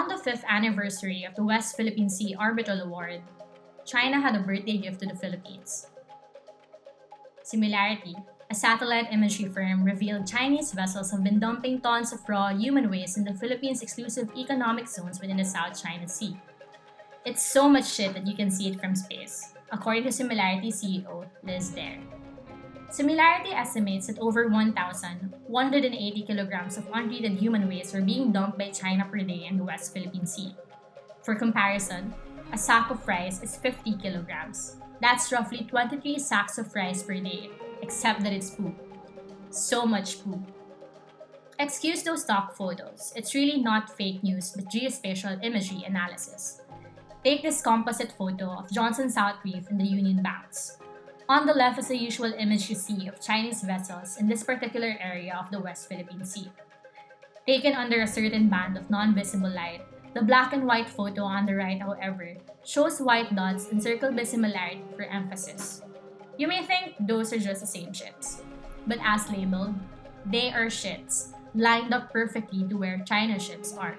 On the 5th anniversary of the West Philippine Sea Arbitral Award, China had a birthday gift to the Philippines. Similarity, a satellite imagery firm revealed Chinese vessels have been dumping tons of raw human waste in the Philippines' exclusive economic zones within the South China Sea. It's so much shit that you can see it from space, according to Similarity CEO Liz Dare. Similarity estimates that over 1,180 kilograms of untreated human waste are being dumped by China per day in the West Philippine Sea. For comparison, a sack of rice is 50 kilograms. That's roughly 23 sacks of rice per day, except that it's poop. So much poop. Excuse those stock photos. It's really not fake news but geospatial imagery analysis. Take this composite photo of Johnson South Reef in the Union Banks. On the left is the usual image you see of Chinese vessels in this particular area of the West Philippine Sea. Taken under a certain band of non-visible light, the black and white photo on the right, however, shows white dots encircled by similarity for emphasis. You may think those are just the same ships, but as labeled, they are shits, lined up perfectly to where China ships are.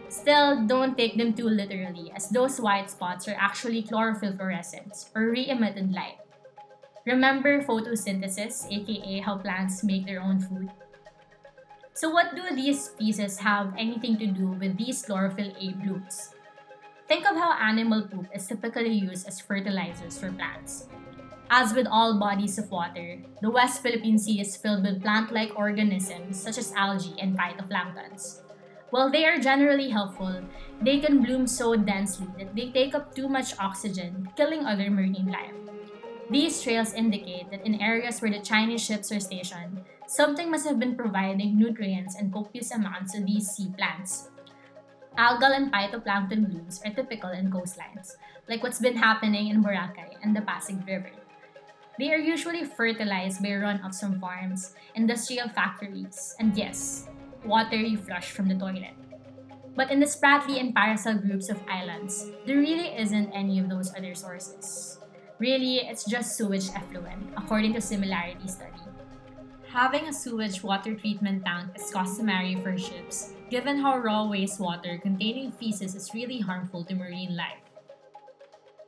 Still, don't take them too literally, as those white spots are actually chlorophyll fluorescence, or re-emitted light. Remember photosynthesis, aka how plants make their own food? So what do these species have anything to do with these chlorophyll A blooms? Think of how animal poop is typically used as fertilizers for plants. As with all bodies of water, the West Philippine Sea is filled with plant-like organisms such as algae and phytoplanktons. While they are generally helpful, they can bloom so densely that they take up too much oxygen, killing other marine life. These trails indicate that in areas where the Chinese ships are stationed, something must have been providing nutrients and copious amounts to these sea plants. Algal and phytoplankton blooms are typical in coastlines, like what's been happening in Boracay and the Pasig River. They are usually fertilized by runoffs from farms, industrial factories, and yes, water you flush from the toilet. But in the Spratly and Paracel groups of islands, there really isn't any of those other sources. Really, it's just sewage effluent, according to Similarity study. Having a sewage water treatment tank is customary for ships, given how raw wastewater containing feces is really harmful to marine life.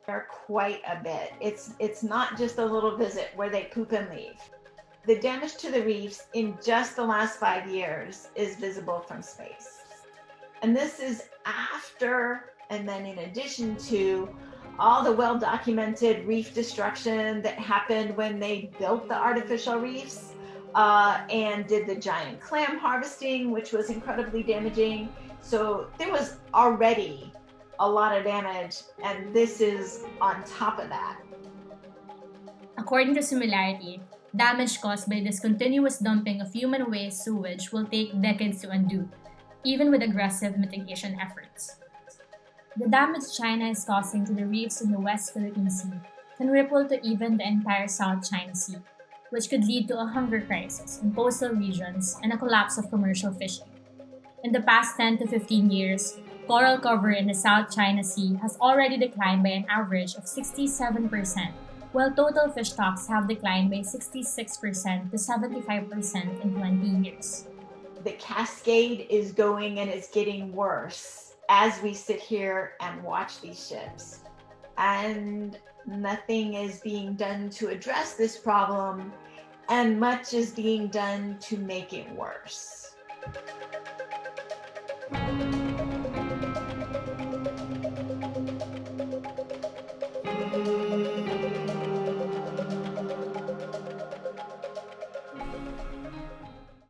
Are quite a bit. It's not just a little visit where they poop and leave. The damage to the reefs in just the last 5 years is visible from space. And this is after, and then in addition to, all the well-documented reef destruction that happened when they built the artificial reefs and did the giant clam harvesting, which was incredibly damaging. So there was already a lot of damage, and this is on top of that. According to Similarity, damage caused by this continuous dumping of human waste sewage will take decades to undo, even with aggressive mitigation efforts. The damage China is causing to the reefs in the West Philippine Sea can ripple to even the entire South China Sea, which could lead to a hunger crisis in coastal regions and a collapse of commercial fishing. In the past 10 to 15 years, coral cover in the South China Sea has already declined by an average of 67%, while total fish stocks have declined by 66% to 75% in 20 years. The cascade is going and it's getting worse as we sit here and watch these ships. And nothing is being done to address this problem, and much is being done to make it worse.